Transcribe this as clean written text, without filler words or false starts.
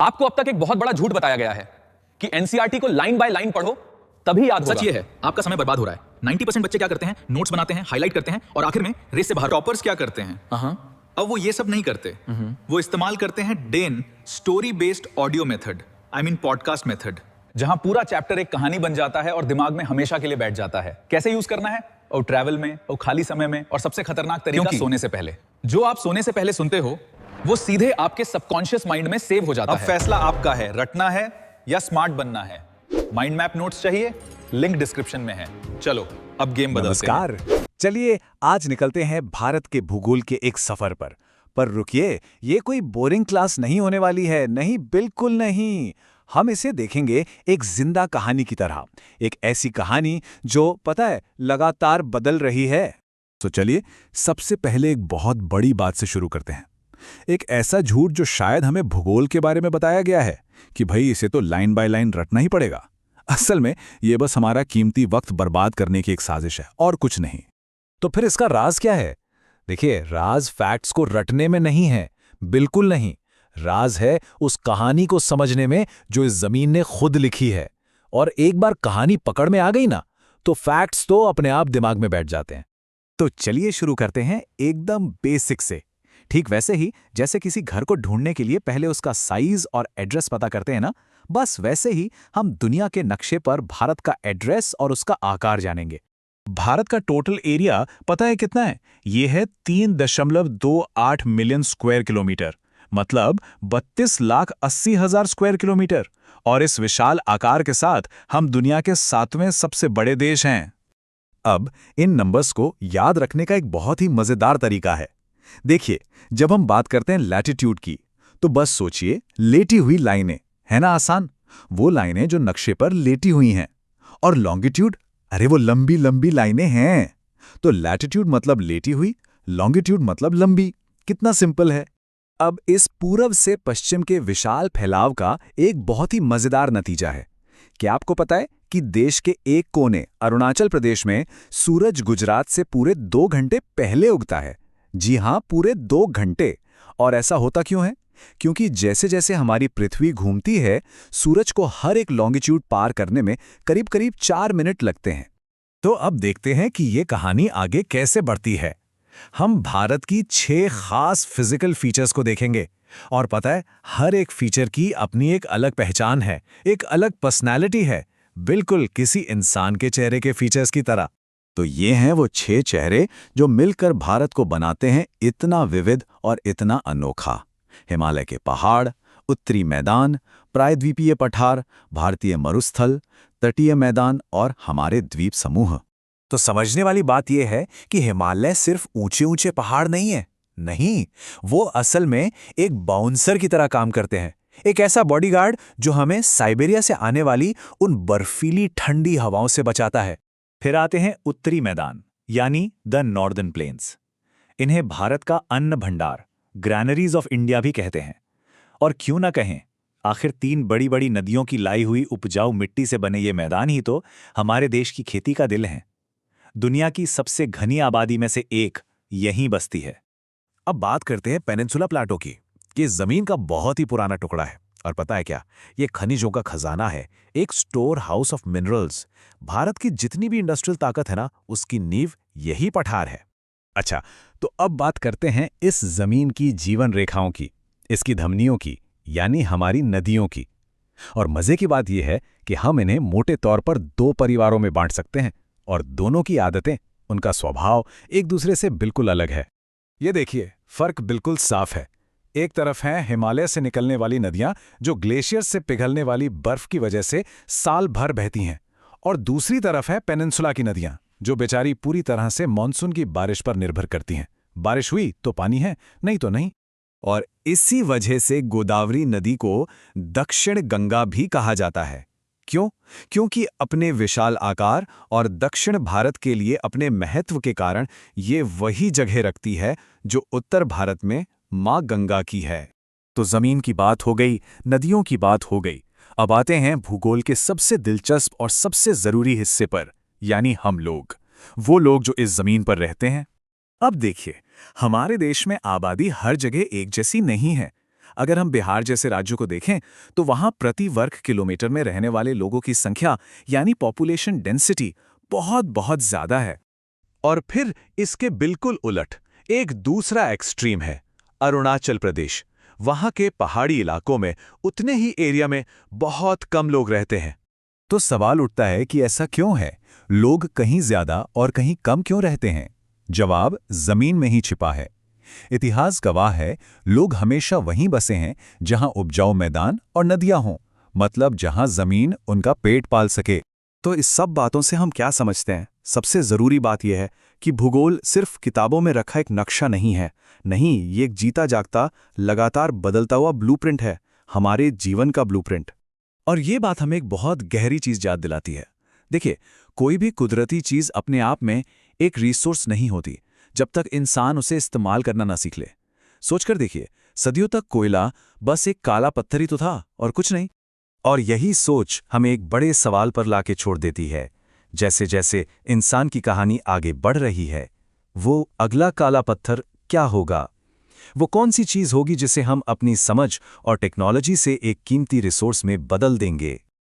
आपको अब तक एक बहुत बड़ा झूठ बताया गया है कि एनसीईआरटी को लाइन बाय लाइन पढ़ो तभी याद होगा। सच ये है, आपका समय बर्बाद हो रहा है। 90% बच्चे क्या करते हैं, नोट्स बनाते हैं, हाईलाइट करते हैं और आखिर में रेस से बाहर। टॉपर्स क्या करते हैं, अब वो ये सब नहीं करते। वो इस्तेमाल करते हैं then story based audio method, I mean podcast method, जहां पूरा चैप्टर एक कहानी बन जाता है और दिमाग में हमेशा के लिए बैठ जाता है। कैसे यूज करना है? और ट्रैवल में, और खाली समय में, और सबसे खतरनाक तरीका सोने से पहले। जो आप सोने से पहले सुनते हो वो सीधे आपके सबकॉन्शियस माइंड में सेव हो जाता है। अब फैसला आपका है, रटना है या स्मार्ट बनना है। माइंड मैप नोट्स चाहिए? लिंक डिस्क्रिप्शन में है। चलो अब गेम बदलते हैं। नमस्कार, चलिए आज निकलते हैं भारत के भूगोल के एक सफर पर रुकिए, ये कोई बोरिंग क्लास नहीं होने वाली है। नहीं, बिल्कुल नहीं। हम इसे देखेंगे एक जिंदा कहानी की तरह, एक ऐसी कहानी जो पता है लगातार बदल रही है। तो चलिए सबसे पहले एक बहुत बड़ी बात से शुरू करते हैं। एक ऐसा झूठ जो शायद हमें भूगोल के बारे में बताया गया है कि भाई इसे तो लाइन बाय लाइन रटना ही पड़ेगा। असल में ये बस हमारा कीमती वक्त बर्बाद करने की एक साजिश है और कुछ नहीं। तो फिर इसका राज क्या है? देखिए, राज फैक्ट्स को रटने में नहीं है, बिल्कुल नहीं। राज है उस कहानी को समझने में जो इस जमीन ने खुद लिखी है। और एक बार कहानी पकड़ में आ गई ना, तो फैक्ट्स तो अपने आप दिमाग में बैठ जाते हैं। तो चलिए शुरू करते हैं एकदम बेसिक से। ठीक वैसे ही जैसे किसी घर को ढूंढने के लिए पहले उसका साइज और एड्रेस पता करते हैं ना, बस वैसे ही हम दुनिया के नक्शे पर भारत का एड्रेस और उसका आकार जानेंगे। भारत का टोटल एरिया पता है कितना है? ये है 3.28 मिलियन स्क्वायर किलोमीटर, मतलब 32,80,000 स्क्वायर किलोमीटर। और इस विशाल आकार के साथ हम दुनिया के 7वें सबसे बड़े देश हैं। अब इन नंबर्स को याद रखने का एक बहुत ही मजेदार तरीका है। देखिए, जब हम बात करते हैं लैटिट्यूड की, तो बस सोचिए लेटी हुई लाइनें, है ना आसान? वो लाइनें जो नक्शे पर लेटी हुई हैं। और लॉन्गिट्यूड, अरे वो लंबी लंबी लाइनें हैं। तो लैटिट्यूड मतलब लेटी हुई, लॉन्गिट्यूड मतलब लंबी। कितना सिंपल है। अब इस पूरब से पश्चिम के विशाल फैलाव का एक बहुत ही मजेदार नतीजा है। क्या आपको पता है कि देश के एक कोने अरुणाचल प्रदेश में सूरज गुजरात से पूरे 2 घंटे पहले उगता है? जी हां, पूरे 2 घंटे। और ऐसा होता क्यों है? क्योंकि जैसे जैसे हमारी पृथ्वी घूमती है, सूरज को हर एक लॉन्गिट्यूड पार करने में करीब करीब 4 मिनट लगते हैं। तो अब देखते हैं कि ये कहानी आगे कैसे बढ़ती है। हम भारत की 6 खास फिजिकल फीचर्स को देखेंगे। और पता है, हर एक फीचर की अपनी एक अलग पहचान है, एक अलग पर्सनैलिटी है, बिल्कुल किसी इंसान के चेहरे के फीचर्स की तरह। तो ये हैं वो 6 चेहरे जो मिलकर भारत को बनाते हैं इतना विविध और इतना अनोखा। हिमालय के पहाड़, उत्तरी मैदान, प्रायद्वीपीय पठार, भारतीय मरुस्थल, तटीय मैदान और हमारे द्वीप समूह। तो समझने वाली बात यह है कि हिमालय सिर्फ ऊंचे ऊंचे पहाड़ नहीं है। नहीं, वो असल में एक बाउंसर की तरह काम करते हैं, एक ऐसा बॉडीगार्ड जो हमें साइबेरिया से आने वाली उन बर्फीली ठंडी हवाओं से बचाता है। फिर आते हैं उत्तरी मैदान, यानी द नॉर्दर्न प्लेन्स। इन्हें भारत का अन्न भंडार, ग्रैनरीज ऑफ इंडिया भी कहते हैं। और क्यों ना कहें, आखिर 3 बड़ी बड़ी नदियों की लाई हुई उपजाऊ मिट्टी से बने ये मैदान ही तो हमारे देश की खेती का दिल हैं। दुनिया की सबसे घनी आबादी में से एक यहीं बसती है। अब बात करते हैं पेनिनसुला प्लाटो की। ये जमीन का बहुत ही पुराना टुकड़ा है। और पता है क्या? ये खनिजों का खजाना है, एक store house of minerals. Bharat की जितनी भी इंडस्ट्रियल ताकत है ना, उसकी नींव यही पठार है। अच्छा, तो अब बात करते हैं इस जमीन की जीवन रेखाओं की, इसकी धमनियों की, यानी हमारी नदियों की। और मजे की बात यह है कि हम इन्हें मोटे तौर पर 2 परिवारों में बांट सकते हैं। और दोनों की आदतें, उनका स्वभाव एक दूसरे से बिल्कुल अलग है। ये देखिए, फर्क बिल्कुल साफ है। एक तरफ हैं हिमालय से निकलने वाली नदियां जो ग्लेशियर से पिघलने वाली बर्फ की वजह से साल भर बहती हैं, और दूसरी तरफ है पेनिनसुला की नदियां जो बेचारी पूरी तरह से मानसून की बारिश पर निर्भर करती हैं। बारिश हुई तो पानी है, नहीं तो नहीं। और इसी वजह से गोदावरी नदी को दक्षिण गंगा भी कहा जाता है। क्यों? क्योंकि अपने विशाल आकार और दक्षिण भारत के लिए अपने महत्व के कारण ये वही जगह रखती है जो उत्तर भारत में मां गंगा की है। तो जमीन की बात हो गई, नदियों की बात हो गई। अब आते हैं भूगोल के सबसे दिलचस्प और सबसे जरूरी हिस्से पर, यानी हम लोग, वो लोग जो इस जमीन पर रहते हैं। अब देखिए, हमारे देश में आबादी हर जगह एक जैसी नहीं है। अगर हम बिहार जैसे राज्यों को देखें तो वहां प्रति वर्ग किलोमीटर में रहने वाले लोगों की संख्या यानी पॉपुलेशन डेंसिटी बहुत बहुत ज्यादा है। और फिर इसके बिल्कुल उलट एक दूसरा एक्सट्रीम है अरुणाचल प्रदेश। वहां के पहाड़ी इलाकों में उतने ही एरिया में बहुत कम लोग रहते हैं। तो सवाल उठता है कि ऐसा क्यों है? लोग कहीं ज्यादा और कहीं कम क्यों रहते हैं? जवाब जमीन में ही छिपा है। इतिहास गवाह है, लोग हमेशा वहीं बसे हैं जहां उपजाऊ मैदान और नदियां हों, मतलब जहां जमीन उनका पेट पाल सके। तो इस सब बातों से हम क्या समझते हैं? सबसे जरूरी बात यह है कि भूगोल सिर्फ किताबों में रखा एक नक्शा नहीं है। नहीं, ये एक जीता जागता, लगातार बदलता हुआ ब्लूप्रिंट है, हमारे जीवन का ब्लूप्रिंट। और ये बात हमें एक बहुत गहरी चीज याद दिलाती है। देखिए, कोई भी कुदरती चीज अपने आप में एक रिसोर्स नहीं होती जब तक इंसान उसे इस्तेमाल करना ना सीख ले। सोचकर देखिए, सदियों तक कोयला बस एक काला पत्थर ही तो था और कुछ नहीं। और यही सोच हमें एक बड़े सवाल पर लाके छोड़ देती है। जैसे जैसे इंसान की कहानी आगे बढ़ रही है, वो अगला काला पत्थर क्या होगा? वो कौन सी चीज होगी जिसे हम अपनी समझ और टेक्नोलॉजी से एक कीमती रिसोर्स में बदल देंगे?